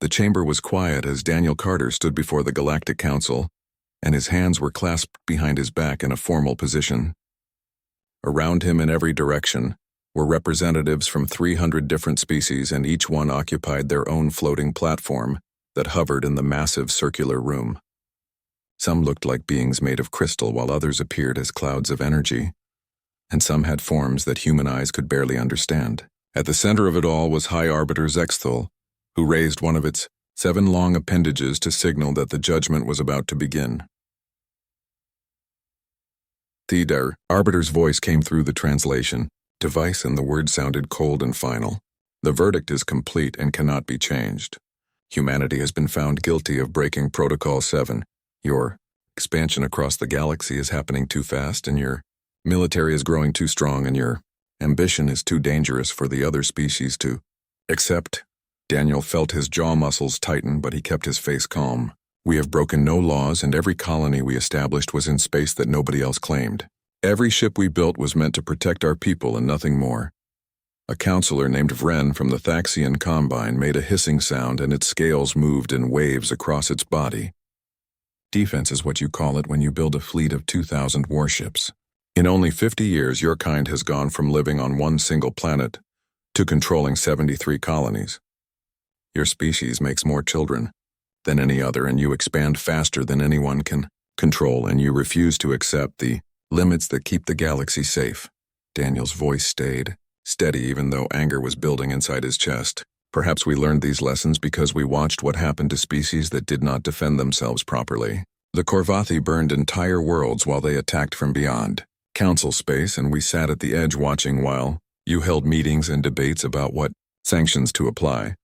The chamber was quiet as Daniel Carter stood before the Galactic Council, and his hands were clasped behind his back in a formal position. Around him in every direction were representatives from 300 different species, and each one occupied their own floating platform that hovered in the massive circular room. Some looked like beings made of crystal, while others appeared as clouds of energy, and some had forms that human eyes could barely understand. At the center of it all was High Arbiter Zexthul, who raised one of its 7 long appendages to signal that the judgment was about to begin. The Arbiter's voice came through the translation device, and the words sounded cold and final. The verdict is complete and cannot be changed. Humanity has been found guilty of breaking Protocol 7. Your expansion across the galaxy is happening too fast, and your military is growing too strong, and your ambition is too dangerous for the other species to accept. Daniel felt his jaw muscles tighten, but he kept his face calm. We have broken no laws, and every colony we established was in space that nobody else claimed. Every ship we built was meant to protect our people and nothing more. A counselor named Vren from the Thaxian Combine made a hissing sound, and its scales moved in waves across its body. Defense is what you call it when you build a fleet of 2,000 warships. In only 50 years, your kind has gone from living on one single planet to controlling 73 colonies. Your species makes more children than any other, and you expand faster than anyone can control, and you refuse to accept the limits that keep the galaxy safe. Daniel's voice stayed steady even though anger was building inside his chest. Perhaps we learned these lessons because we watched what happened to species that did not defend themselves properly. The Korvathi burned entire worlds while they attacked from beyond Council space, and we sat at the edge watching while you held meetings and debates about what sanctions to apply.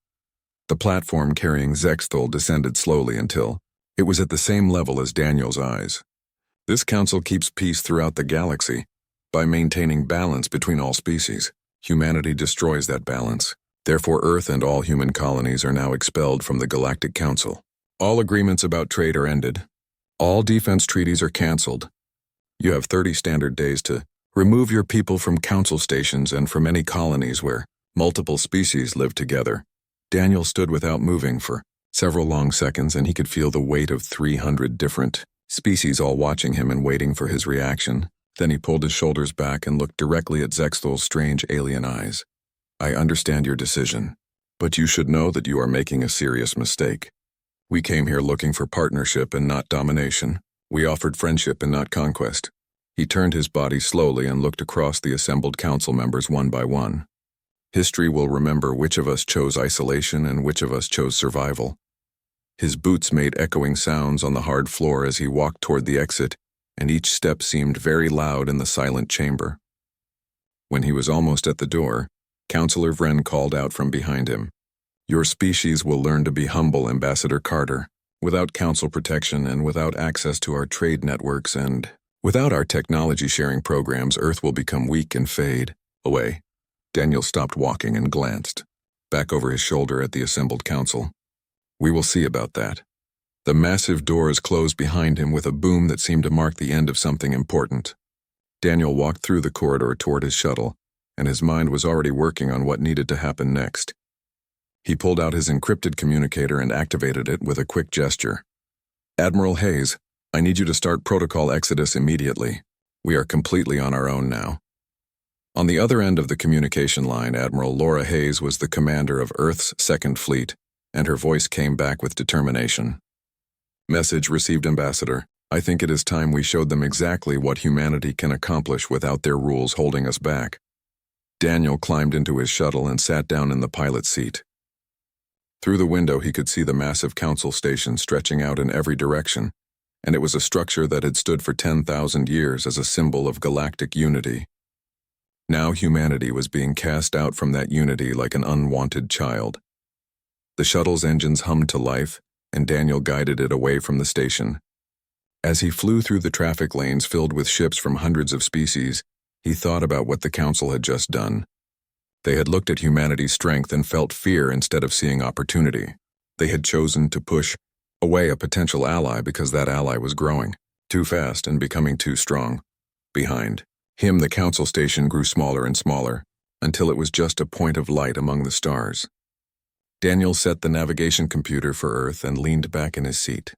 The platform carrying Zexthul descended slowly until it was at the same level as Daniel's eyes. This council keeps peace throughout the galaxy by maintaining balance between all species. Humanity destroys that balance. Therefore, Earth and all human colonies are now expelled from the Galactic Council. All agreements about trade are ended. All defense treaties are cancelled. You have 30 standard days to remove your people from council stations and from any colonies where multiple species live together. Daniel stood without moving for several long seconds, and he could feel the weight of 300 different species all watching him and waiting for his reaction. Then he pulled his shoulders back and looked directly at Zexthul's strange alien eyes. I understand your decision, but you should know that you are making a serious mistake. We came here looking for partnership and not domination. We offered friendship and not conquest. He turned his body slowly and looked across the assembled council members one by one. History will remember which of us chose isolation and which of us chose survival. His boots made echoing sounds on the hard floor as he walked toward the exit, and each step seemed very loud in the silent chamber. When he was almost at the door, Counselor Vren called out from behind him, "Your species will learn to be humble, Ambassador Carter. Without council protection and without access to our trade networks and without our technology-sharing programs, Earth will become weak and fade away." Daniel stopped walking and glanced back over his shoulder at the assembled council. "We will see about that." The massive doors closed behind him with a boom that seemed to mark the end of something important. Daniel walked through the corridor toward his shuttle, and his mind was already working on what needed to happen next. He pulled out his encrypted communicator and activated it with a quick gesture. "Admiral Hayes, I need you to start Protocol Exodus immediately. We are completely on our own now." On the other end of the communication line, Admiral Laura Hayes was the commander of Earth's Second Fleet, and her voice came back with determination. "Message received, Ambassador. I think it is time we showed them exactly what humanity can accomplish without their rules holding us back." Daniel climbed into his shuttle and sat down in the pilot's seat. Through the window he could see the massive council station stretching out in every direction, and it was a structure that had stood for 10,000 years as a symbol of galactic unity. Now humanity was being cast out from that unity like an unwanted child. The shuttle's engines hummed to life, and Daniel guided it away from the station. As he flew through the traffic lanes filled with ships from hundreds of species, he thought about what the Council had just done. They had looked at humanity's strength and felt fear instead of seeing opportunity. They had chosen to push away a potential ally because that ally was growing too fast and becoming too strong. Behind him, the Council station grew smaller and smaller, until it was just a point of light among the stars. Daniel set the navigation computer for Earth and leaned back in his seat.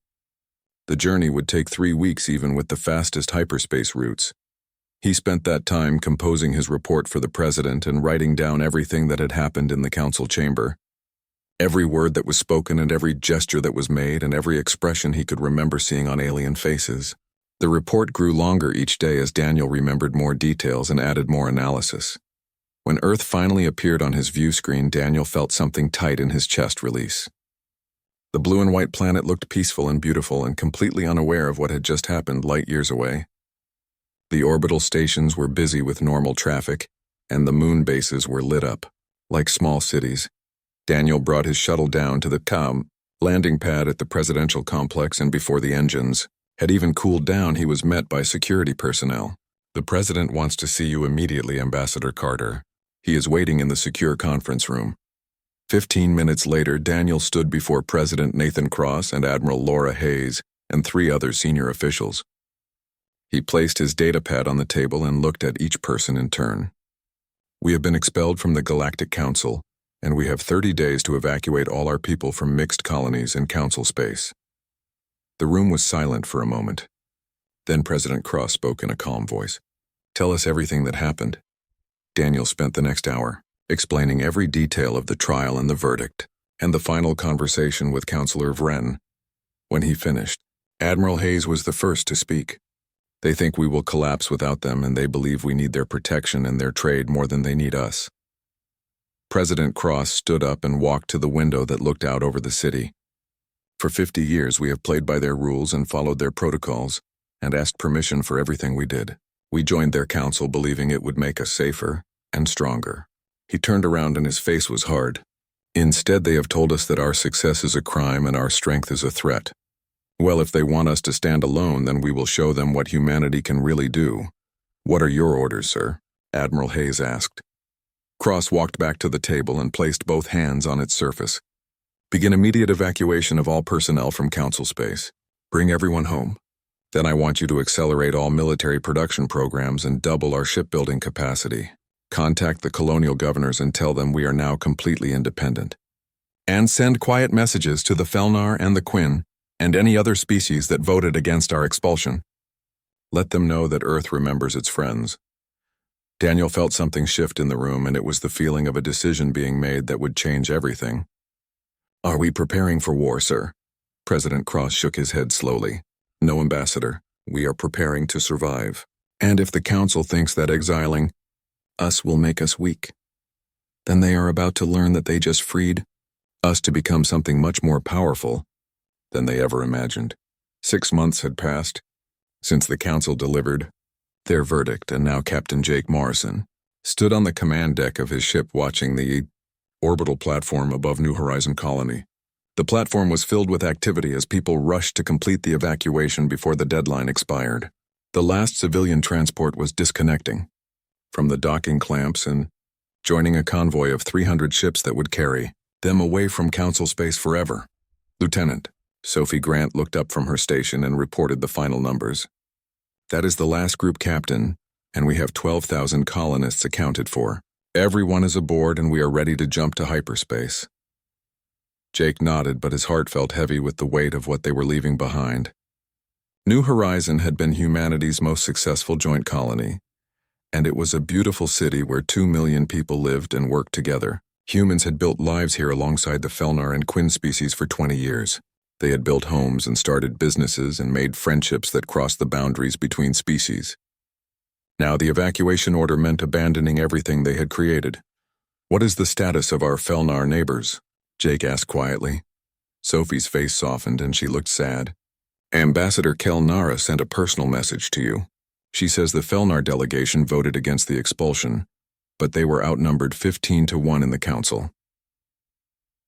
The journey would take 3 weeks even with the fastest hyperspace routes. He spent that time composing his report for the president and writing down everything that had happened in the council chamber. Every word that was spoken and every gesture that was made and every expression he could remember seeing on alien faces. The report grew longer each day as Daniel remembered more details and added more analysis. When Earth finally appeared on his view screen, Daniel felt something tight in his chest release. The blue and white planet looked peaceful and beautiful and completely unaware of what had just happened light years away. The orbital stations were busy with normal traffic, and the moon bases were lit up, like small cities. Daniel brought his shuttle down to the landing pad at the presidential complex, and before the engines had even cooled down, he was met by security personnel. "The president wants to see you immediately, Ambassador Carter. He is waiting in the secure conference room." 15 minutes later, Daniel stood before President Nathan Cross and Admiral Laura Hayes and 3 other senior officials. He placed his datapad on the table and looked at each person in turn. "We have been expelled from the Galactic Council, and we have 30 days to evacuate all our people from mixed colonies in council space." The room was silent for a moment. Then President Cross spoke in a calm voice. "Tell us everything that happened." Daniel spent the next hour explaining every detail of the trial and the verdict, and the final conversation with Counselor Vren. When he finished, Admiral Hayes was the first to speak. "They think we will collapse without them, and they believe we need their protection and their trade more than they need us." President Cross stood up and walked to the window that looked out over the city. "For 50 years we have played by their rules and followed their protocols, and asked permission for everything we did. We joined their council believing it would make us safer and stronger." He turned around and his face was hard. "Instead, they have told us that our success is a crime and our strength is a threat. Well, if they want us to stand alone, then we will show them what humanity can really do." "What are your orders, sir?" Admiral Hayes asked. Cross walked back to the table and placed both hands on its surface. "Begin immediate evacuation of all personnel from council space. Bring everyone home. Then I want you to accelerate all military production programs and double our shipbuilding capacity. Contact the colonial governors and tell them we are now completely independent. And send quiet messages to the Felnar and the Quinn and any other species that voted against our expulsion. Let them know that Earth remembers its friends." Daniel felt something shift in the room, and it was the feeling of a decision being made that would change everything. "Are we preparing for war, sir?" President Cross shook his head slowly. "No, Ambassador. We are preparing to survive. And if the Council thinks that exiling us will make us weak, then they are about to learn that they just freed us to become something much more powerful than they ever imagined." 6 months had passed since the Council delivered their verdict, and now Captain Jake Morrison stood on the command deck of his ship watching the orbital platform above New Horizon Colony. The platform was filled with activity as people rushed to complete the evacuation before the deadline expired. The last civilian transport was disconnecting from the docking clamps and joining a convoy of 300 ships that would carry them away from council space forever. "Lieutenant," Sophie Grant looked up from her station and reported the final numbers. "That is the last group, Captain, and we have 12,000 colonists accounted for. Everyone is aboard and we are ready to jump to hyperspace." Jake nodded, but his heart felt heavy with the weight of what they were leaving behind. New Horizon had been humanity's most successful joint colony, and it was a beautiful city where 2 million people lived and worked together. Humans had built lives here alongside the Felnar and Quinn species for 20 years. They had built homes and started businesses and made friendships that crossed the boundaries between species. Now the evacuation order meant abandoning everything they had created. "What is the status of our Felnar neighbors?" Jake asked quietly. Sophie's face softened and she looked sad. "Ambassador Kelnara sent a personal message to you. She says the Felnar delegation voted against the expulsion, but they were outnumbered 15-1 in the council."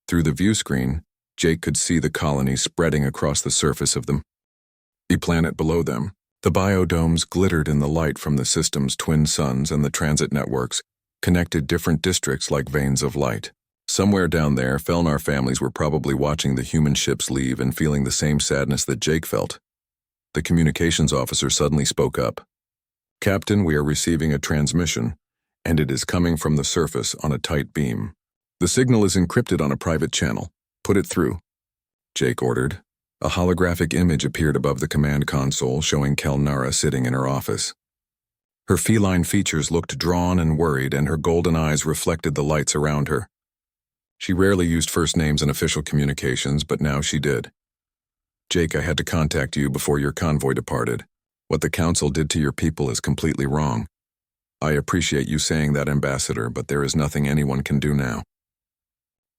Through the view screen, Jake could see the colony spreading across the surface of the planet below them. The biodomes glittered in the light from the system's twin suns, and the transit networks connected different districts like veins of light. Somewhere down there, Felnar families were probably watching the human ships leave and feeling the same sadness that Jake felt. The communications officer suddenly spoke up. "Captain, we are receiving a transmission, and it is coming from the surface on a tight beam. The signal is encrypted on a private channel. Put it through, Jake ordered. A holographic image appeared above the command console showing Kelnara sitting in her office. Her feline features looked drawn and worried, and her golden eyes reflected the lights around her. She rarely used first names in official communications, but now she did. Jake, I had to contact you before your convoy departed. What the Council did to your people is completely wrong. I appreciate you saying that, Ambassador, but there is nothing anyone can do now.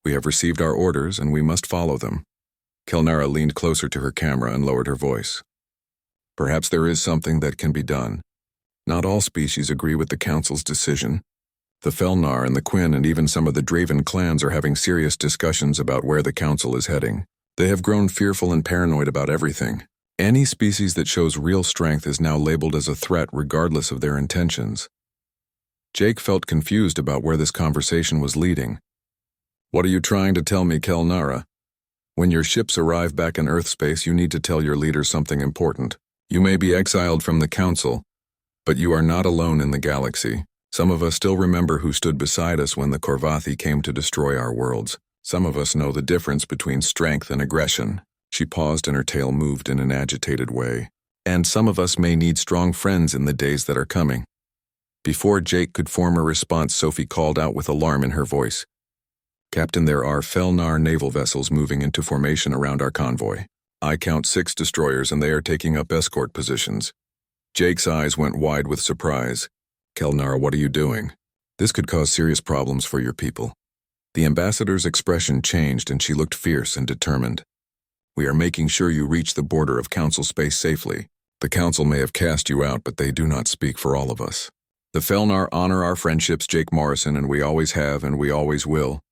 We have received our orders, and we must follow them. Kelnara leaned closer to her camera and lowered her voice. Perhaps there is something that can be done. Not all species agree with the Council's decision. The Felnar and the Quinn and even some of the Draven clans are having serious discussions about where the Council is heading. They have grown fearful and paranoid about everything. Any species that shows real strength is now labeled as a threat regardless of their intentions. Jake felt confused about where this conversation was leading. What are you trying to tell me, Kelnara? When your ships arrive back in Earth space, you need to tell your leaders something important. You may be exiled from the Council, but you are not alone in the galaxy. Some of us still remember who stood beside us when the Korvathi came to destroy our worlds. Some of us know the difference between strength and aggression. She paused and her tail moved in an agitated way. And some of us may need strong friends in the days that are coming. Before Jake could form a response, Sophie called out with alarm in her voice. Captain, there are Felnar naval vessels moving into formation around our convoy. I count 6 destroyers and they are taking up escort positions. Jake's eyes went wide with surprise. Kelnara, what are you doing? This could cause serious problems for your people. The ambassador's expression changed and she looked fierce and determined. We are making sure you reach the border of Council space safely. The Council may have cast you out, but they do not speak for all of us. The Felnar honor our friendships, Jake Morrison, and we always have and we always will.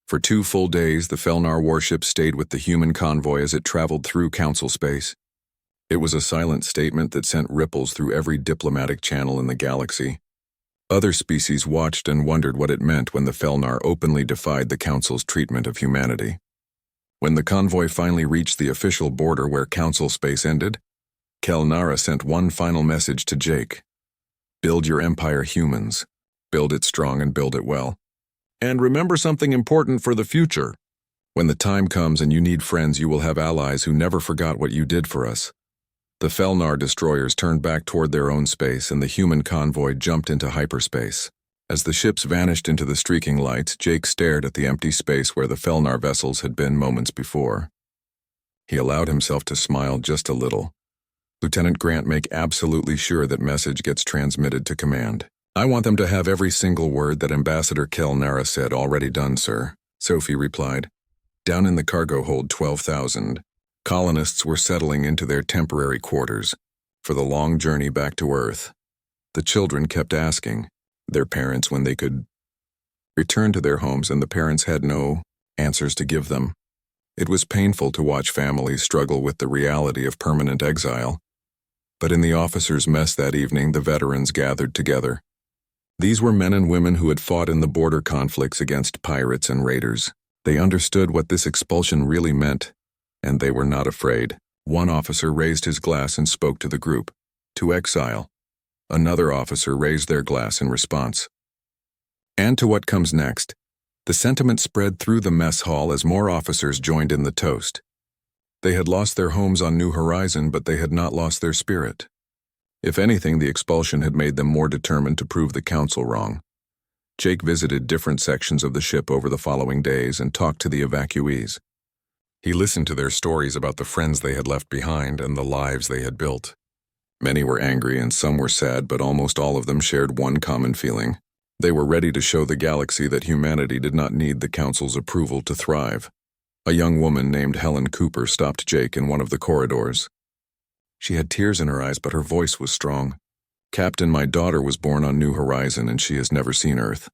For 2 full days, the Felnar warship stayed with the human convoy as it traveled through Council space. It was a silent statement that sent ripples through every diplomatic channel in the galaxy. Other species watched and wondered what it meant when the Felnar openly defied the Council's treatment of humanity. When the convoy finally reached the official border where Council space ended, Kelnara sent one final message to Jake. Build your empire, humans. Build it strong and build it well. And remember something important for the future. When the time comes and you need friends, you will have allies who never forgot what you did for us. The Felnar destroyers turned back toward their own space and the human convoy jumped into hyperspace. As the ships vanished into the streaking lights, Jake stared at the empty space where the Felnar vessels had been moments before. He allowed himself to smile just a little. Lieutenant Grant, make absolutely sure that message gets transmitted to command. I want them to have every single word that Ambassador Kelnara said already done, sir, Sophie replied. Down in the cargo hold 12,000, colonists were settling into their temporary quarters for the long journey back to Earth. The children kept asking their parents when they could return to their homes, and the parents had no answers to give them. It was painful to watch families struggle with the reality of permanent exile. But in the officers' mess that evening, the veterans gathered together. These were men and women who had fought in the border conflicts against pirates and raiders. They understood what this expulsion really meant, and they were not afraid. One officer raised his glass and spoke to the group. To exile. Another officer raised their glass in response. And to what comes next. The sentiment spread through the mess hall as more officers joined in the toast. They had lost their homes on New Horizon, but they had not lost their spirit. If anything, the expulsion had made them more determined to prove the Council wrong. Jake visited different sections of the ship over the following days and talked to the evacuees. He listened to their stories about the friends they had left behind and the lives they had built. Many were angry and some were sad, but almost all of them shared one common feeling. They were ready to show the galaxy that humanity did not need the Council's approval to thrive. A young woman named Helen Cooper stopped Jake in one of the corridors. She had tears in her eyes, but her voice was strong. Captain, my daughter was born on New Horizon and she has never seen Earth.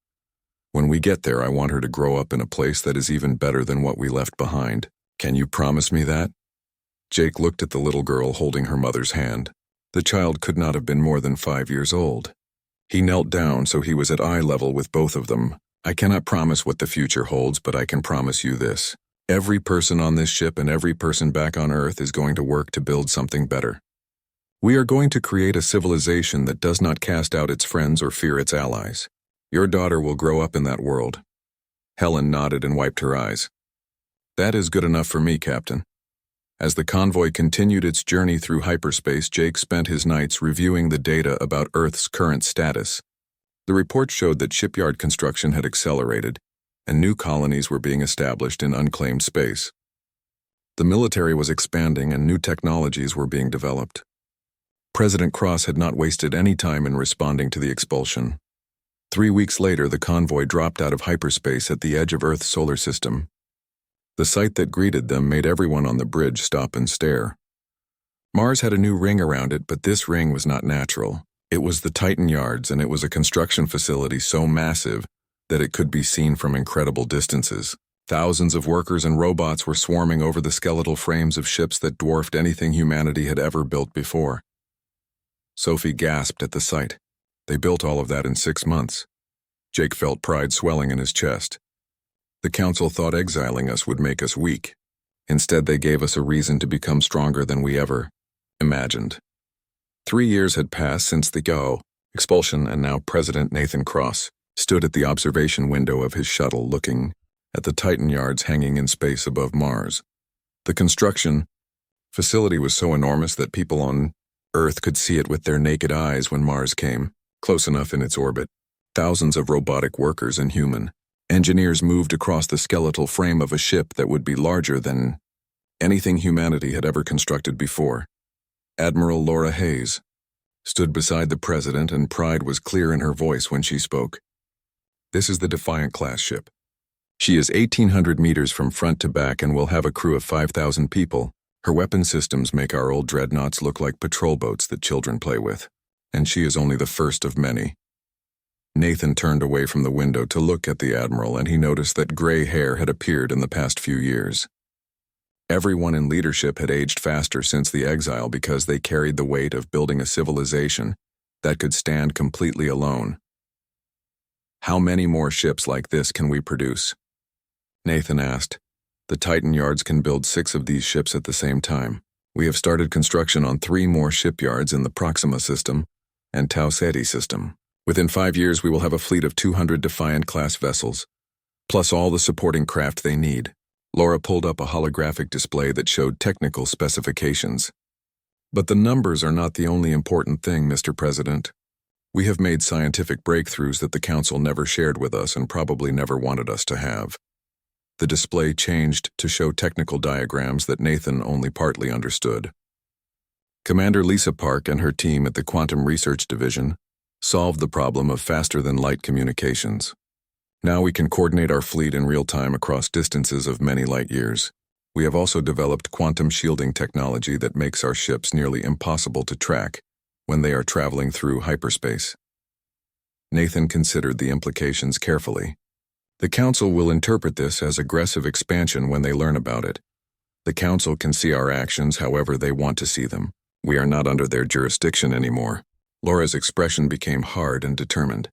When we get there, I want her to grow up in a place that is even better than what we left behind. Can you promise me that? Jake looked at the little girl holding her mother's hand. The child could not have been more than 5 years old. He knelt down so he was at eye level with both of them. I cannot promise what the future holds, but I can promise you this. Every person on this ship and every person back on Earth is going to work to build something better. We are going to create a civilization that does not cast out its friends or fear its allies. Your daughter will grow up in that world. Helen nodded and wiped her eyes. That is good enough for me, Captain. As the convoy continued its journey through hyperspace, Jake spent his nights reviewing the data about Earth's current status. The report showed that shipyard construction had accelerated, and new colonies were being established in unclaimed space. The military was expanding and new technologies were being developed. President Cross had not wasted any time in responding to the expulsion. 3 weeks later, the convoy dropped out of hyperspace at the edge of Earth's solar system. The sight that greeted them made everyone on the bridge stop and stare. Mars had a new ring around it, but this ring was not natural. It was the Titan Yards, and it was a construction facility so massive that it could be seen from incredible distances. Thousands of workers and robots were swarming over the skeletal frames of ships that dwarfed anything humanity had ever built before. Sophie gasped at the sight. They built all of that in 6 months. Jake felt pride swelling in his chest. The Council thought exiling us would make us weak. Instead, they gave us a reason to become stronger than we ever imagined. 3 years had passed since the expulsion, and now President Nathan Cross stood at the observation window of his shuttle looking at the Titan Yards hanging in space above Mars. The construction facility was so enormous that people on Earth could see it with their naked eyes when Mars came close enough in its orbit. Thousands of robotic workers and human engineers moved across the skeletal frame of a ship that would be larger than anything humanity had ever constructed before. Admiral Laura Hayes stood beside the president, and pride was clear in her voice when she spoke. This is the Defiant-class ship. She is 1,800 meters from front to back and will have a crew of 5,000 people. Her weapon systems make our old dreadnoughts look like patrol boats that children play with, and she is only the first of many. Nathan turned away from the window to look at the admiral, and he noticed that gray hair had appeared in the past few years. Everyone in leadership had aged faster since the exile because they carried the weight of building a civilization that could stand completely alone. How many more ships like this can we produce? Nathan asked. The Titan Yards can build 6 of these ships at the same time. We have started construction on 3 more shipyards in the Proxima system and Tau Ceti system. Within 5 years, we will have a fleet of 200 Defiant-class vessels, plus all the supporting craft they need. Laura pulled up a holographic display that showed technical specifications. But the numbers are not the only important thing, Mr. President. We have made scientific breakthroughs that the Council never shared with us and probably never wanted us to have. The display changed to show technical diagrams that Nathan only partly understood. Commander Lisa Park and her team at the Quantum Research Division solved the problem of faster-than-light communications. Now we can coordinate our fleet in real time across distances of many light years. We have also developed quantum shielding technology that makes our ships nearly impossible to track when they are traveling through hyperspace. Nathan considered the implications carefully. The Council will interpret this as aggressive expansion when they learn about it. The Council can see our actions however they want to see them. We are not under their jurisdiction anymore. Laura's expression became hard and determined.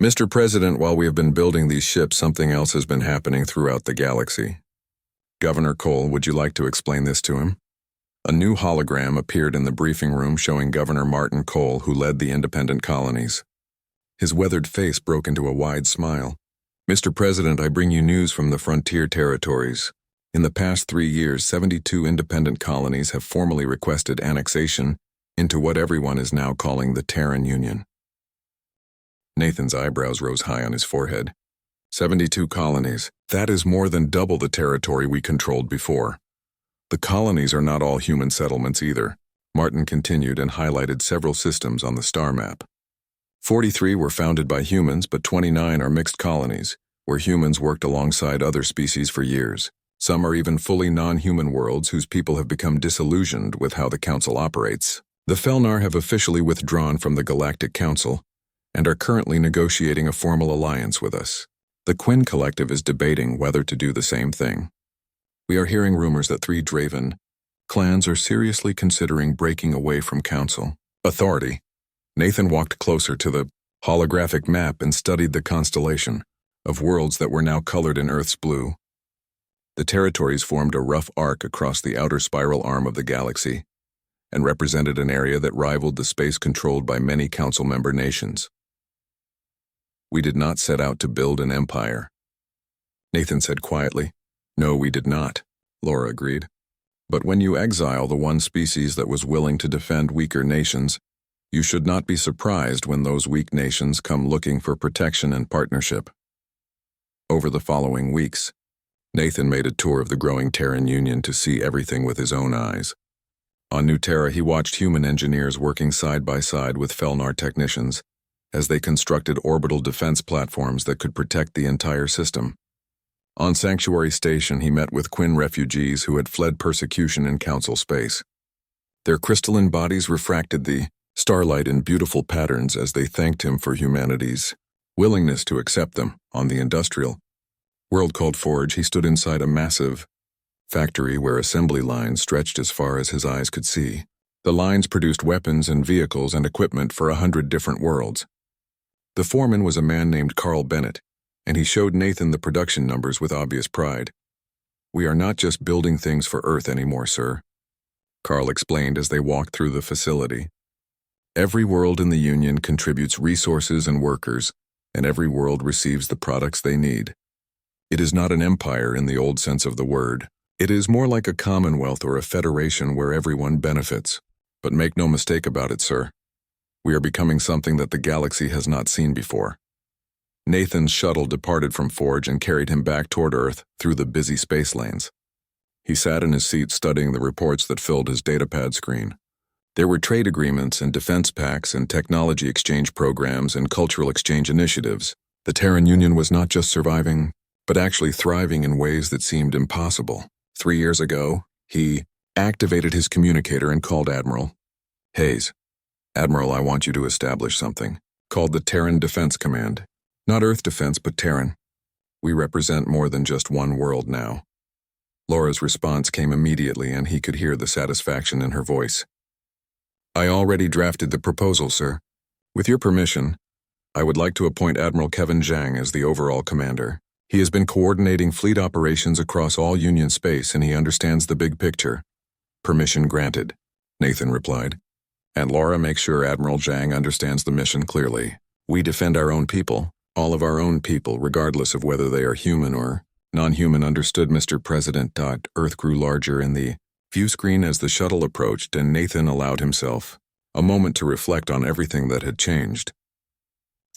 Mr. President, while we have been building these ships, something else has been happening throughout the galaxy. Governor Cole, would you like to explain this to him? A new hologram appeared in the briefing room showing Governor Martin Cole, who led the independent colonies. His weathered face broke into a wide smile. Mr. President, I bring you news from the frontier territories. In the past 3 years, 72 independent colonies have formally requested annexation into what everyone is now calling the Terran Union. Nathan's eyebrows rose high on his forehead. 72 colonies. That is more than double the territory we controlled before. The colonies are not all human settlements either. Martin continued and highlighted several systems on the star map. 43 were founded by humans, but 29 are mixed colonies, where humans worked alongside other species for years. Some are even fully non-human worlds whose people have become disillusioned with how the Council operates. The Felnar have officially withdrawn from the Galactic Council and are currently negotiating a formal alliance with us. The Quinn Collective is debating whether to do the same thing. We are hearing rumors that 3 Draven clans are seriously considering breaking away from Council authority. Nathan walked closer to the holographic map and studied the constellation of worlds that were now colored in Earth's blue. The territories formed a rough arc across the outer spiral arm of the galaxy and represented an area that rivaled the space controlled by many Council member nations. We did not set out to build an empire. Nathan said quietly. No, we did not, Laura agreed. But when you exile the one species that was willing to defend weaker nations, you should not be surprised when those weak nations come looking for protection and partnership. Over the following weeks, Nathan made a tour of the growing Terran Union to see everything with his own eyes. On New Terra, he watched human engineers working side by side with Felnar technicians as they constructed orbital defense platforms that could protect the entire system. On Sanctuary Station, he met with Quinn refugees who had fled persecution in Council space. Their crystalline bodies refracted the starlight in beautiful patterns as they thanked him for humanity's willingness to accept them. On the industrial world called Forge, he stood inside a massive factory where assembly lines stretched as far as his eyes could see. The lines produced weapons and vehicles and equipment for 100 different worlds. The foreman was a man named Carl Bennett, and he showed Nathan the production numbers with obvious pride. We are not just building things for Earth anymore, sir, Carl explained as they walked through the facility. Every world in the Union contributes resources and workers, and every world receives the products they need. It is not an empire in the old sense of the word. It is more like a commonwealth or a federation where everyone benefits. But make no mistake about it, sir. We are becoming something that the galaxy has not seen before. Nathan's shuttle departed from Forge and carried him back toward Earth through the busy space lanes. He sat in his seat studying the reports that filled his datapad screen. There were trade agreements and defense pacts and technology exchange programs and cultural exchange initiatives. The Terran Union was not just surviving, but actually thriving in ways that seemed impossible. 3 years ago, he activated his communicator and called Admiral Hayes. Admiral, I want you to establish something called the Terran Defense Command. Not Earth defense, but Terran. We represent more than just one world now. Laura's response came immediately, and he could hear the satisfaction in her voice. I already drafted the proposal, sir. With your permission, I would like to appoint Admiral Kevin Zhang as the overall commander. He has been coordinating fleet operations across all Union space, and he understands the big picture. Permission granted, Nathan replied. And Laura, make sure Admiral Zhang understands the mission clearly. We defend our own people, all of our own people, regardless of whether they are human or non-human. Understood, Mr. President. Earth grew larger in the view screen as the shuttle approached, and Nathan allowed himself a moment to reflect on everything that had changed.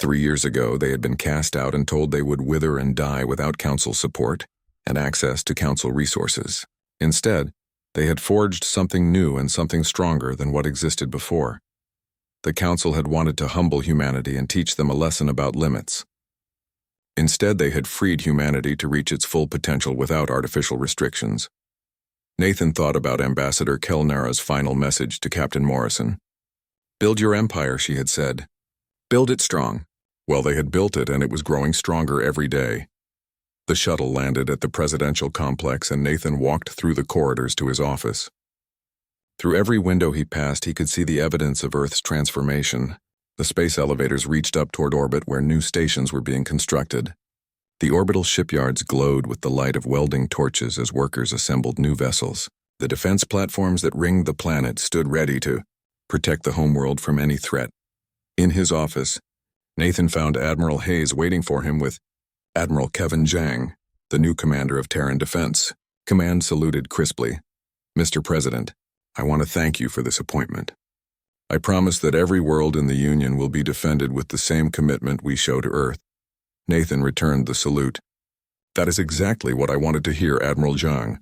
3 years ago, they had been cast out and told they would wither and die without Council support and access to Council resources. Instead, they had forged something new and something stronger than what existed before. The Council had wanted to humble humanity and teach them a lesson about limits. Instead, they had freed humanity to reach its full potential without artificial restrictions. Nathan thought about Ambassador Kelnara's final message to Captain Morrison. Build your empire, she had said. Build it strong. Well, they had built it, and it was growing stronger every day. The shuttle landed at the presidential complex, and Nathan walked through the corridors to his office. Through every window he passed, he could see the evidence of Earth's transformation. The space elevators reached up toward orbit where new stations were being constructed. The orbital shipyards glowed with the light of welding torches as workers assembled new vessels. The defense platforms that ringed the planet stood ready to protect the homeworld from any threat. In his office, Nathan found Admiral Hayes waiting for him with Admiral Kevin Zhang, the new commander of Terran Defense. Command saluted crisply. Mr. President, I want to thank you for this appointment. I promise that every world in the Union will be defended with the same commitment we show to Earth. Nathan returned the salute. That is exactly what I wanted to hear, Admiral Zhang.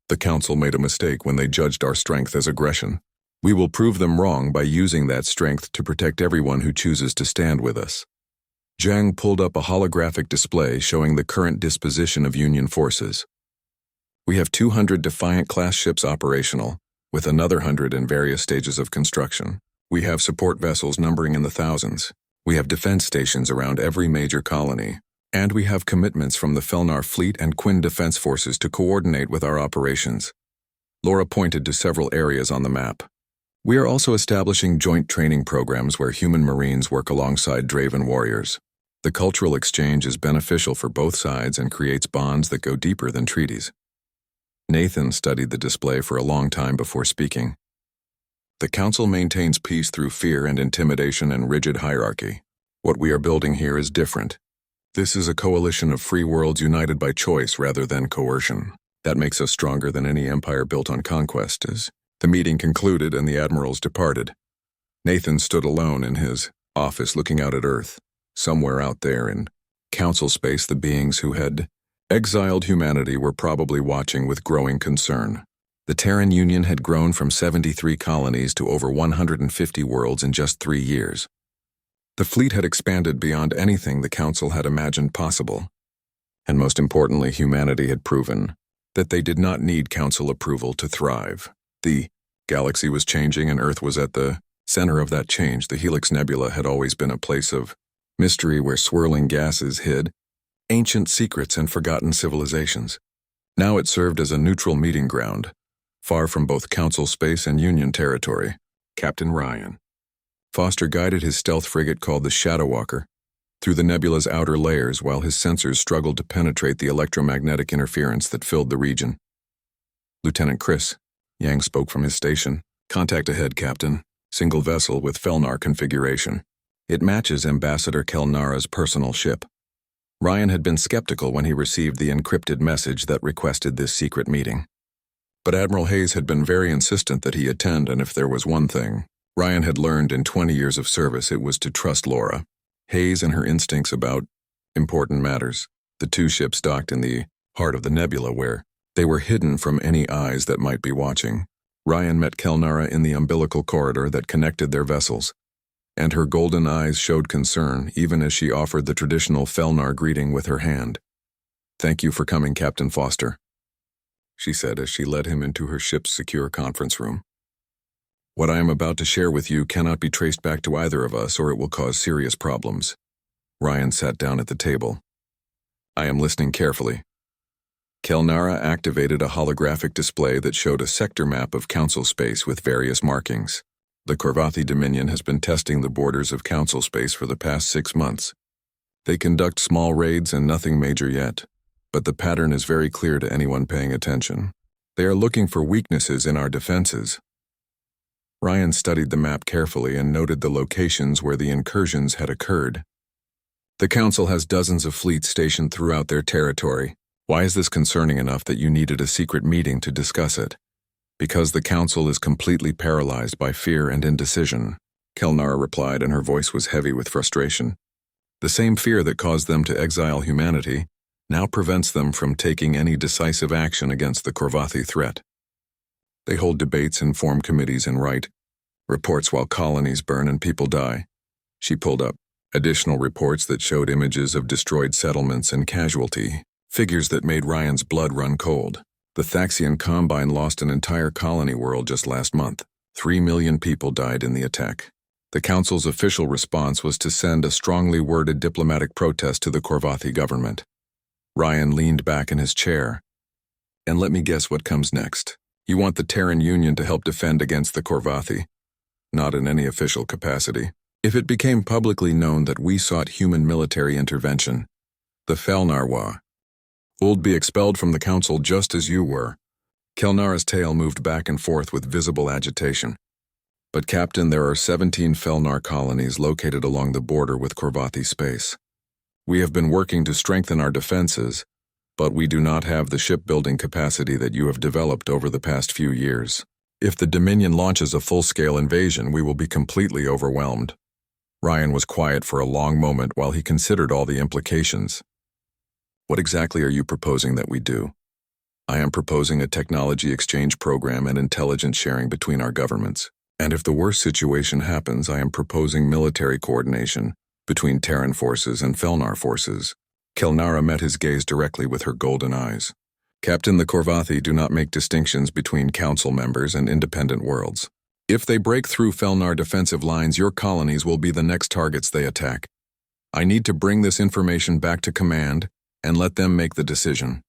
The Council made a mistake when they judged our strength as aggression. We will prove them wrong by using that strength to protect everyone who chooses to stand with us. Zhang pulled up a holographic display showing the current disposition of Union forces. We have 200 Defiant-class ships operational, with another 100 in various stages of construction. We have support vessels numbering in the thousands. We have defense stations around every major colony. And we have commitments from the Felnar Fleet and Quinn Defense Forces to coordinate with our operations. Laura pointed to several areas on the map. We are also establishing joint training programs where human Marines work alongside Draven warriors. The cultural exchange is beneficial for both sides and creates bonds that go deeper than treaties. Nathan studied the display for a long time before speaking. The Council maintains peace through fear and intimidation and rigid hierarchy. What we are building here is different. This is a coalition of free worlds united by choice rather than coercion. That makes us stronger than any empire built on conquest. As the meeting concluded and the admirals departed, Nathan stood alone in his office looking out at Earth. Somewhere out there in council space, the beings who had exiled humanity were probably watching with growing concern. The Terran Union had grown from 73 colonies to over 150 worlds in just 3 years. The fleet had expanded beyond anything the Council had imagined possible. And most importantly, humanity had proven that they did not need Council approval to thrive. The galaxy was changing and Earth was at the center of that change. The Helix Nebula had always been a place of mystery where swirling gases hid ancient secrets and forgotten civilizations. Now it served as a neutral meeting ground, far from both Council space and Union territory. Captain Ryan Foster guided his stealth frigate called the Shadow Walker through the nebula's outer layers while his sensors struggled to penetrate the electromagnetic interference that filled the region. Lieutenant Chris, Yang spoke from his station. Contact ahead, Captain. Single vessel with Felnar configuration. It matches Ambassador Kelnara's personal ship. Ryan had been skeptical when he received the encrypted message that requested this secret meeting. But Admiral Hayes had been very insistent that he attend, and if there was one thing Ryan had learned in 20 years of service, it was to trust Laura, Hayes, and her instincts about important matters. The two ships docked in the heart of the nebula where they were hidden from any eyes that might be watching. Ryan met Kelnara in the umbilical corridor that connected their vessels, and her golden eyes showed concern even as she offered the traditional Felnar greeting with her hand. "Thank you for coming, Captain Foster," she said as she led him into her ship's secure conference room. "What I am about to share with you cannot be traced back to either of us, or it will cause serious problems." Ryan sat down at the table. "I am listening carefully." Kelnara activated a holographic display that showed a sector map of Council space with various markings. The Korvathi Dominion has been testing the borders of Council space for the past 6 months. They conduct small raids and nothing major yet, but the pattern is very clear to anyone paying attention. They are looking for weaknesses in our defenses. Ryan studied the map carefully and noted the locations where the incursions had occurred. The Council has dozens of fleets stationed throughout their territory. Why is this concerning enough that you needed a secret meeting to discuss it? Because the Council is completely paralyzed by fear and indecision, Kelnara replied, and her voice was heavy with frustration. The same fear that caused them to exile humanity now prevents them from taking any decisive action against the Korvathi threat. They hold debates and form committees and write reports while colonies burn and people die. She pulled up additional reports that showed images of destroyed settlements and casualty, figures that made Ryan's blood run cold. The Thaxian Combine lost an entire colony world just last month. 3 million people died in the attack. The Council's official response was to send a strongly worded diplomatic protest to the Korvathi government. Ryan leaned back in his chair. "And let me guess what comes next. You want the Terran Union to help defend against the Korvathi?" "Not in any official capacity. If it became publicly known that we sought human military intervention, the Felnar would be expelled from the Council just as you were." Kelnara's tail moved back and forth with visible agitation. "But Captain, there are 17 Felnar colonies located along the border with Korvathi space. We have been working to strengthen our defenses, but we do not have the shipbuilding capacity that you have developed over the past few years. If the Dominion launches a full-scale invasion, we will be completely overwhelmed." Ryan was quiet for a long moment while he considered all the implications. "What exactly are you proposing that we do?" "I am proposing a technology exchange program and intelligence sharing between our governments. And if the worst situation happens, I am proposing military coordination between Terran forces and Felnar forces." Kelnara met his gaze directly with her golden eyes. "Captain, the Korvathi do not make distinctions between Council members and independent worlds. If they break through Felnar defensive lines, your colonies will be the next targets they attack. I need to bring this information back to command and let them make the decision."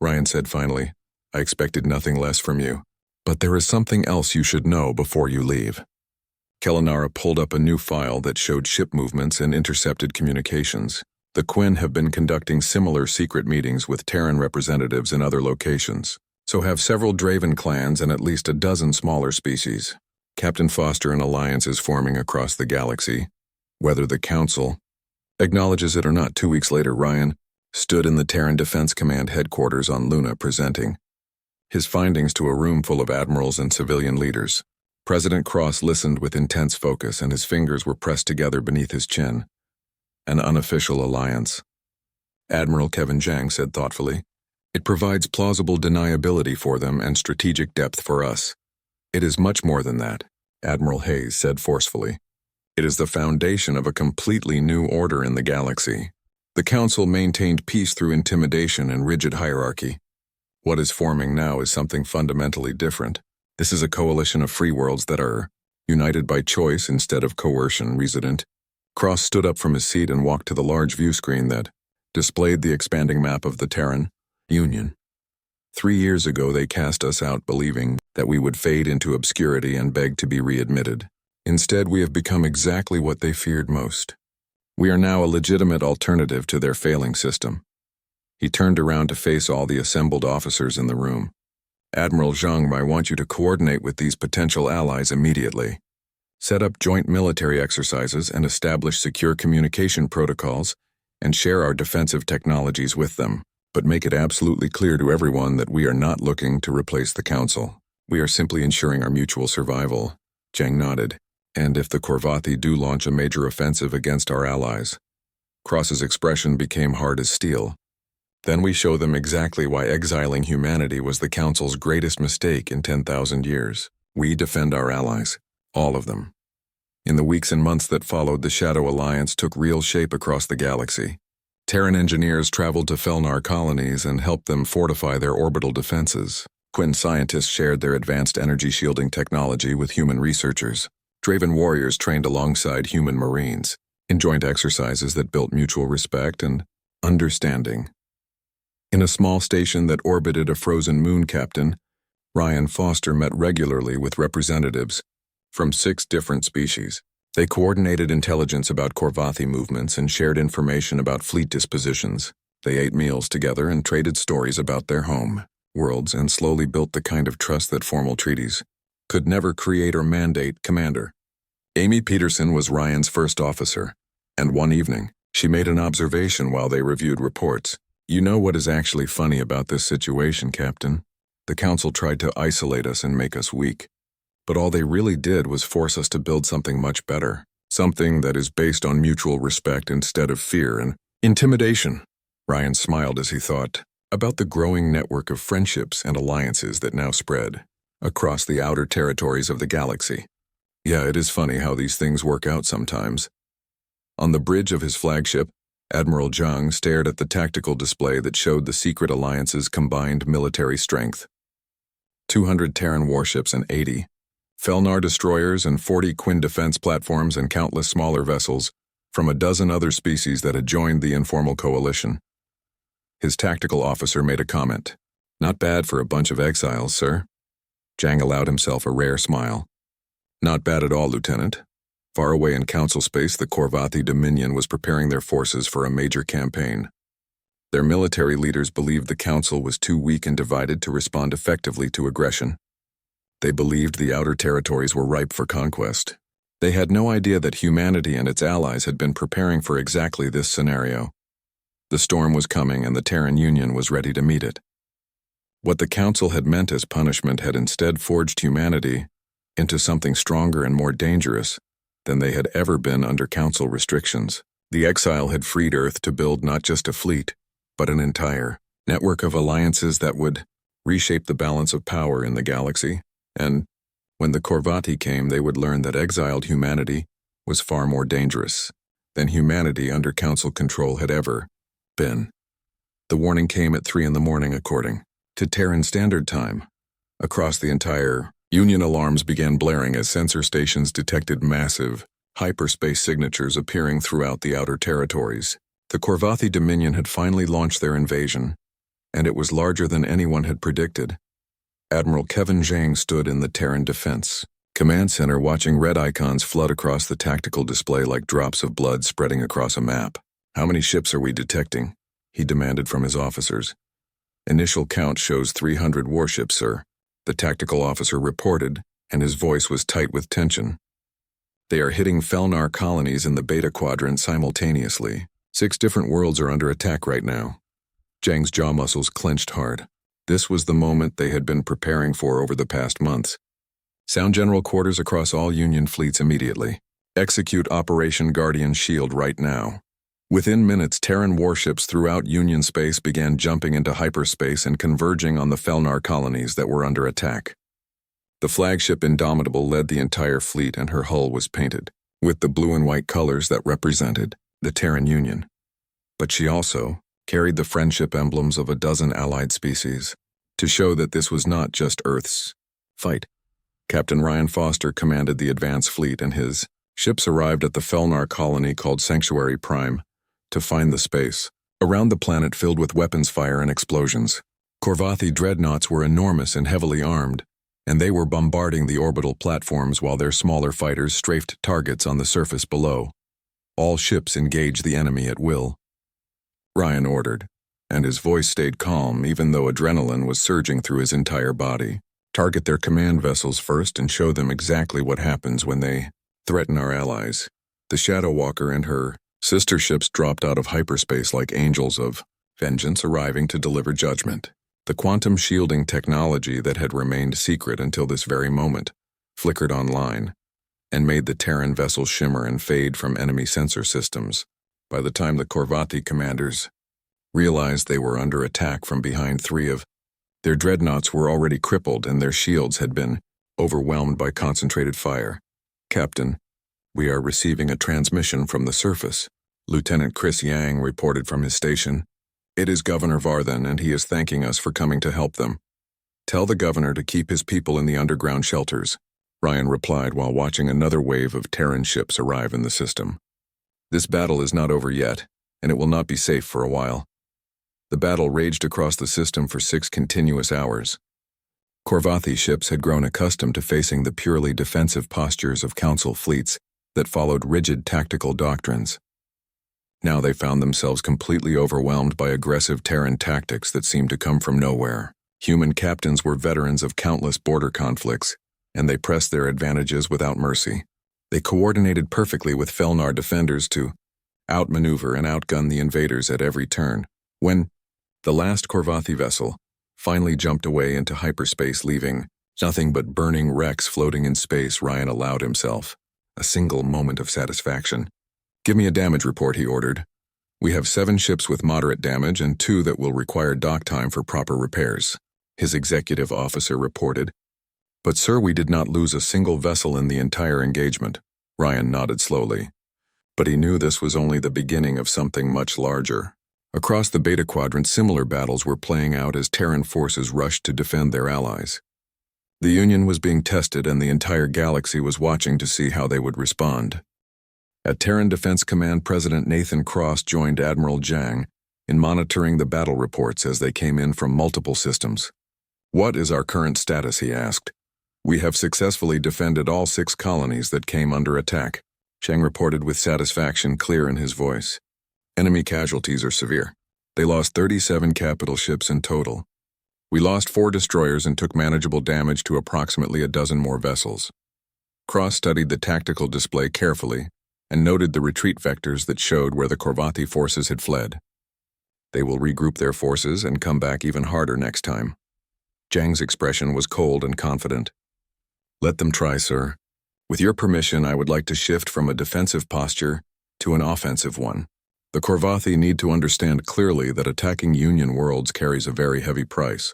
Ryan said finally, "I expected nothing less from you. But there is something else you should know before you leave." Kelnara pulled up a new file that showed ship movements and intercepted communications. The Quinn have been conducting similar secret meetings with Terran representatives in other locations, so have several Draven clans and at least a dozen smaller species. Captain Foster, an alliance is forming across the galaxy. Whether the Council Acknowledges it or not, 2 weeks later, Ryan stood in the Terran Defense Command headquarters on Luna presenting his findings to a room full of admirals and civilian leaders. President Cross listened with intense focus, and his fingers were pressed together beneath his chin. An unofficial alliance. Admiral Kevin Zhang said thoughtfully, "It provides plausible deniability for them and strategic depth for us." "It is much more than that," Admiral Hayes said forcefully. "It is the foundation of a completely new order in the galaxy." The Council maintained peace through intimidation and rigid hierarchy. What is forming now is something fundamentally different. This is a coalition of free worlds that are united by choice instead of coercion. Resident Cross stood up from his seat and walked to the large view screen that displayed the expanding map of the Terran Union. 3 years ago, they cast us out believing that we would fade into obscurity and beg to be readmitted. Instead, we have become exactly what they feared most. We are now a legitimate alternative to their failing system. He turned around to face all the assembled officers in the room. "Admiral Zhang, I want you to coordinate with these potential allies immediately. Set up joint military exercises and establish secure communication protocols and share our defensive technologies with them. But make it absolutely clear to everyone that we are not looking to replace the Council. We are simply ensuring our mutual survival." Zhang nodded. "And if the Korvathi do launch a major offensive against our allies?" Cross's expression became hard as steel. "Then we show them exactly why exiling humanity was the Council's greatest mistake in 10,000 years. We defend our allies, all of them." In the weeks and months that followed, the Shadow Alliance took real shape across the galaxy. Terran engineers traveled to Felnar colonies and helped them fortify their orbital defenses. Quinn scientists shared their advanced energy shielding technology with human researchers. Draven warriors trained alongside human marines in joint exercises that built mutual respect and understanding. In a small station that orbited a frozen moon, Captain Ryan Foster met regularly with representatives from 6 different species. They coordinated intelligence about Korvathi movements and shared information about fleet dispositions. They ate meals together and traded stories about their home worlds and slowly built the kind of trust that formal treaties could never create or mandate. Commander Amy Peterson was Ryan's first officer, and one evening, she made an observation while they reviewed reports. "You know what is actually funny about this situation, Captain? The Council tried to isolate us and make us weak. But all they really did was force us to build something much better. Something that is based on mutual respect instead of fear and intimidation." Ryan smiled as he thought about the growing network of friendships and alliances that now spread across the outer territories of the galaxy. Yeah, it is funny how these things work out sometimes. On the bridge of his flagship, Admiral Zhang stared at the tactical display that showed the secret alliance's combined military strength. 200 Terran warships and 80 Felnar destroyers and 40 Quinn defense platforms and countless smaller vessels from a dozen other species that had joined the informal coalition. His tactical officer made a comment. "Not bad for a bunch of exiles, sir." Zhang allowed himself a rare smile. "Not bad at all, Lieutenant." Far away in Council space, the Korvathi Dominion was preparing their forces for a major campaign. Their military leaders believed the Council was too weak and divided to respond effectively to aggression. They believed the outer territories were ripe for conquest. They had no idea that humanity and its allies had been preparing for exactly this scenario. The storm was coming and the Terran Union was ready to meet it. What the Council had meant as punishment had instead forged humanity into something stronger and more dangerous than they had ever been under Council restrictions. The exile had freed Earth to build not just a fleet, but an entire network of alliances that would reshape the balance of power in the galaxy. And when the Korvathi came, they would learn that exiled humanity was far more dangerous than humanity under Council control had ever been. The warning came at 3 a.m. according to Terran Standard Time. Across the entire Union, alarms began blaring as sensor stations detected massive hyperspace signatures appearing throughout the outer territories. The Korvathi Dominion had finally launched their invasion, and it was larger than anyone had predicted. Admiral Kevin Zhang stood in the Terran Defense Command Center watching red icons flood across the tactical display like drops of blood spreading across a map. "How many ships are we detecting?" he demanded from his officers. "Initial count shows 300 warships, sir," the tactical officer reported, and his voice was tight with tension. "They are hitting Felnar colonies in the Beta Quadrant simultaneously. 6 different worlds are under attack right now. Zhang's jaw muscles clenched hard. This was the moment they had been preparing for over the past months. Sound general quarters across all Union fleets immediately. Execute Operation Guardian Shield right now. Within minutes, Terran warships throughout Union space began jumping into hyperspace and converging on the Felnar colonies that were under attack. The flagship Indomitable led the entire fleet, and her hull was painted with the blue and white colors that represented the Terran Union. But she also carried the friendship emblems of a dozen allied species to show that this was not just Earth's fight. Captain Ryan Foster commanded the advance fleet, and his ships arrived at the Felnar colony called Sanctuary Prime to find the space around the planet filled with weapons fire and explosions. Korvathi dreadnoughts were enormous and heavily armed, and they were bombarding the orbital platforms while their smaller fighters strafed targets on the surface below. All ships engaged the enemy at will. Ryan ordered, and his voice stayed calm even though adrenaline was surging through his entire body. Target their command vessels first and show them exactly what happens when they threaten our allies. The Shadow Walker and her sister ships dropped out of hyperspace like angels of vengeance arriving to deliver judgment. The quantum shielding technology that had remained secret until this very moment flickered online and made the Terran vessels shimmer and fade from enemy sensor systems. By the time the Korvathi commanders realized they were under attack from behind, 3 of their dreadnoughts were already crippled and their shields had been overwhelmed by concentrated fire. "Captain, we are receiving a transmission from the surface," Lieutenant Chris Yang reported from his station. "It is Governor Varthan, and he is thanking us for coming to help them. Tell the governor to keep his people in the underground shelters," Ryan replied while watching another wave of Terran ships arrive in the system. "This battle is not over yet, and it will not be safe for a while." The battle raged across the system for 6 continuous hours. Korvathi ships had grown accustomed to facing the purely defensive postures of Council fleets that followed rigid tactical doctrines. Now they found themselves completely overwhelmed by aggressive Terran tactics that seemed to come from nowhere. Human captains were veterans of countless border conflicts, and they pressed their advantages without mercy. They coordinated perfectly with Felnar defenders to outmaneuver and outgun the invaders at every turn. When the last Korvathi vessel finally jumped away into hyperspace, leaving nothing but burning wrecks floating in space, Ryan allowed himself a single moment of satisfaction. "Give me a damage report," he ordered. "We have 7 ships with moderate damage and 2 that will require dock time for proper repairs," his executive officer reported. "But sir, we did not lose a single vessel in the entire engagement." Ryan nodded slowly. But he knew this was only the beginning of something much larger. Across the Beta Quadrant, similar battles were playing out as Terran forces rushed to defend their allies. The Union was being tested, and the entire galaxy was watching to see how they would respond. At Terran Defense Command, President Nathan Cross joined Admiral Zhang in monitoring the battle reports as they came in from multiple systems. "What is our current status?" he asked. "We have successfully defended all 6 colonies that came under attack," Zhang reported with satisfaction clear in his voice. "Enemy casualties are severe. They lost 37 capital ships in total. We lost 4 destroyers and took manageable damage to approximately a dozen more vessels." Cross studied the tactical display carefully and noted the retreat vectors that showed where the Korvathi forces had fled. "They will regroup their forces and come back even harder next time." Zhang's expression was cold and confident. "Let them try, sir. With your permission, I would like to shift from a defensive posture to an offensive one. The Korvathi need to understand clearly that attacking Union worlds carries a very heavy price."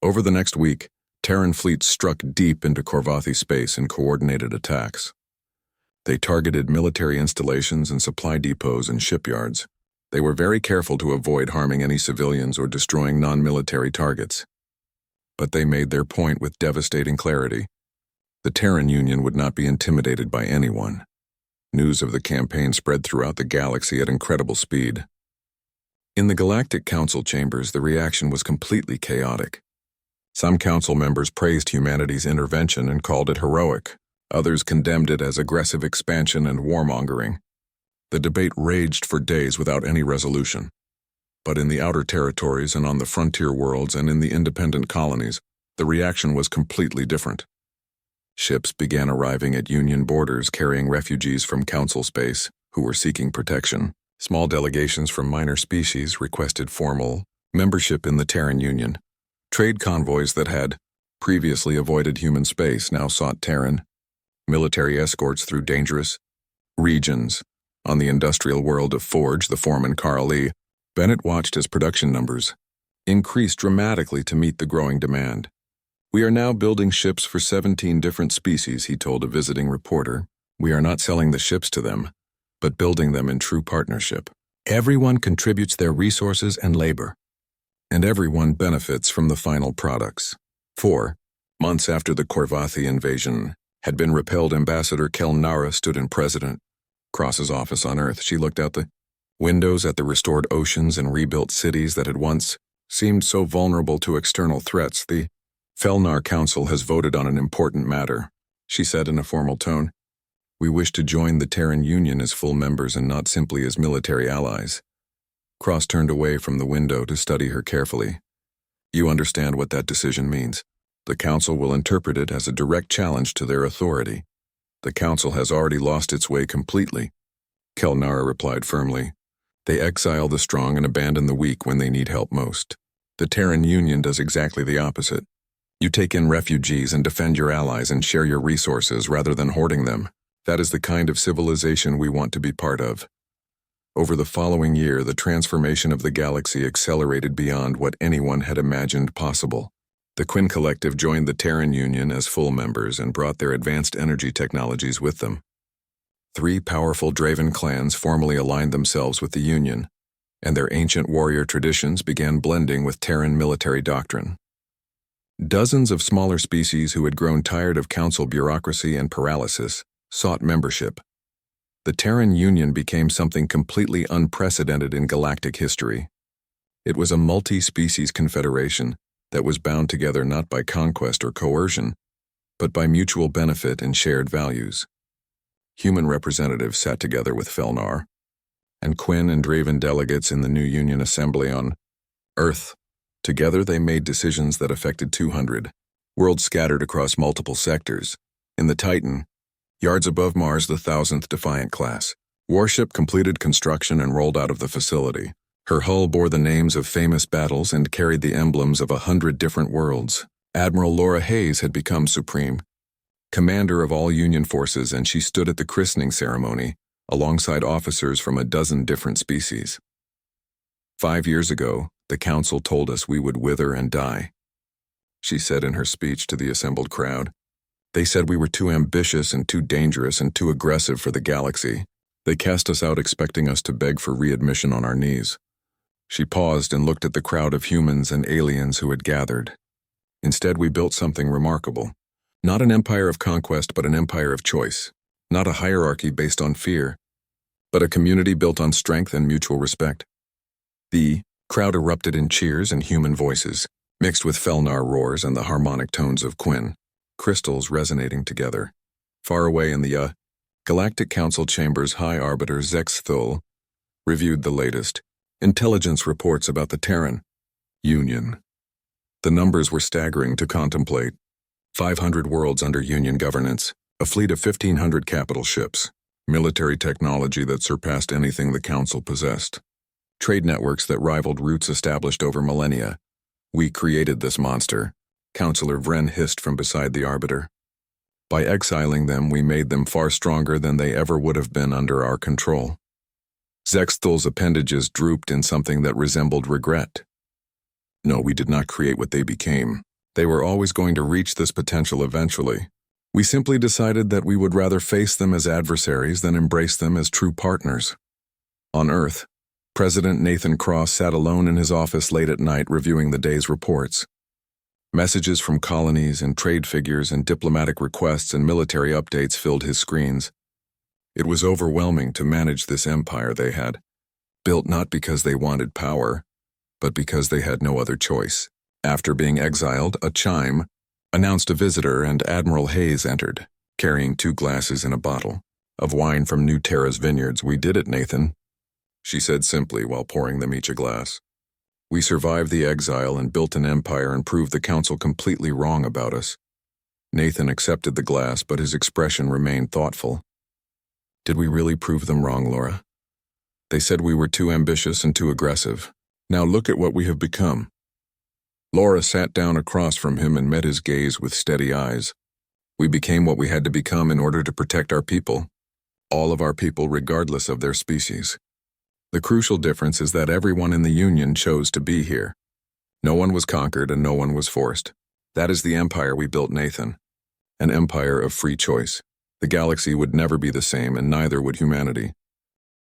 Over the next week, Terran fleets struck deep into Korvathi space in coordinated attacks. They targeted military installations and supply depots and shipyards. They were very careful to avoid harming any civilians or destroying non-military targets. But they made their point with devastating clarity. The Terran Union would not be intimidated by anyone. News of the campaign spread throughout the galaxy at incredible speed. In the Galactic Council chambers, the reaction was completely chaotic. Some council members praised humanity's intervention and called it heroic. Others condemned it as aggressive expansion and warmongering. The debate raged for days without any resolution. But in the outer territories and on the frontier worlds and in the independent colonies, the reaction was completely different. Ships began arriving at Union borders carrying refugees from Council space who were seeking protection. Small delegations from minor species requested formal membership in the Terran Union. Trade convoys that had previously avoided human space now sought Terran. Military escorts through dangerous regions. On the industrial world of Forge, the foreman Carl Lee, Bennett watched as production numbers increased dramatically to meet the growing demand. "We are now building ships for 17 different species," he told a visiting reporter. "We are not selling the ships to them, but building them in true partnership. Everyone contributes their resources and labor, and everyone benefits from the final products." 4 months after the Korvathi invasion had been repelled, Ambassador Kelnara stood in President Cross's office on Earth. She looked out the windows at the restored oceans and rebuilt cities that had once seemed so vulnerable to external threats. "The Felnar Council has voted on an important matter," she said in a formal tone. "We wish to join the Terran Union as full members and not simply as military allies." Cross turned away from the window to study her carefully. "You understand what that decision means. The Council will interpret it as a direct challenge to their authority. The Council has already lost its way completely," Kelnara replied firmly. "They exile the strong and abandon the weak when they need help most. The Terran Union does exactly the opposite. You take in refugees and defend your allies and share your resources rather than hoarding them. That is the kind of civilization we want to be part of." Over the following year, the transformation of the galaxy accelerated beyond what anyone had imagined possible. The Quinn Collective joined the Terran Union as full members and brought their advanced energy technologies with them. 3 powerful Draven clans formally aligned themselves with the Union, and their ancient warrior traditions began blending with Terran military doctrine. Dozens of smaller species who had grown tired of council bureaucracy and paralysis sought membership. The Terran Union became something completely unprecedented in galactic history. It was a multi-species confederation that was bound together not by conquest or coercion, but by mutual benefit and shared values. Human representatives sat together with Felnar, and Quinn and Draven delegates in the new Union Assembly on Earth. Together they made decisions that affected 200 worlds scattered across multiple sectors. In the Titan, yards above Mars, the 1000th Defiant class warship completed construction and rolled out of the facility. Her hull bore the names of famous battles and carried the emblems of 100 different worlds. Admiral Laura Hayes had become supreme commander of all Union forces, and she stood at the christening ceremony alongside officers from a dozen different species. 5 years ago, the Council told us we would wither and die, she said in her speech to the assembled crowd. They said we were too ambitious and too dangerous and too aggressive for the galaxy. They cast us out expecting us to beg for readmission on our knees. She paused and looked at the crowd of humans and aliens who had gathered. Instead, we built something remarkable. Not an empire of conquest, but an empire of choice. Not a hierarchy based on fear, but a community built on strength and mutual respect. The crowd erupted in cheers and human voices, mixed with Felnar roars and the harmonic tones of Quinn, crystals resonating together. Far away in the Galactic Council chambers, High Arbiter Zexthul reviewed the latest intelligence reports about the Terran Union. The numbers were staggering to contemplate. 500 worlds under Union governance, a fleet of 1,500 capital ships, military technology that surpassed anything the Council possessed, trade networks that rivaled routes established over millennia. "We created this monster," Councillor Vren hissed from beside the Arbiter. "By exiling them, we made them far stronger than they ever would have been under our control." Zexthul's appendages drooped in something that resembled regret. "No, we did not create what they became. They were always going to reach this potential eventually. We simply decided that we would rather face them as adversaries than embrace them as true partners." On Earth, President Nathan Cross sat alone in his office late at night reviewing the day's reports. Messages from colonies and trade figures and diplomatic requests and military updates filled his screens. It was overwhelming to manage this empire they had built not because they wanted power, but because they had no other choice. After being exiled, a chime announced a visitor, and Admiral Hayes entered, carrying 2 glasses and a bottle of wine from New Terra's vineyards. "We did it, Nathan," she said simply while pouring them each a glass. "We survived the exile and built an empire and proved the Council completely wrong about us." Nathan accepted the glass, but his expression remained thoughtful. "Did we really prove them wrong, Laura?" They said we were too ambitious and too aggressive. Now look at what we have become. Laura sat down across from him and met his gaze with steady eyes. We became what we had to become in order to protect our people. All of our people, regardless of their species. The crucial difference is that everyone in the Union chose to be here. No one was conquered and no one was forced. That is the empire we built, Nathan. An empire of free choice. The galaxy would never be the same, and neither would humanity.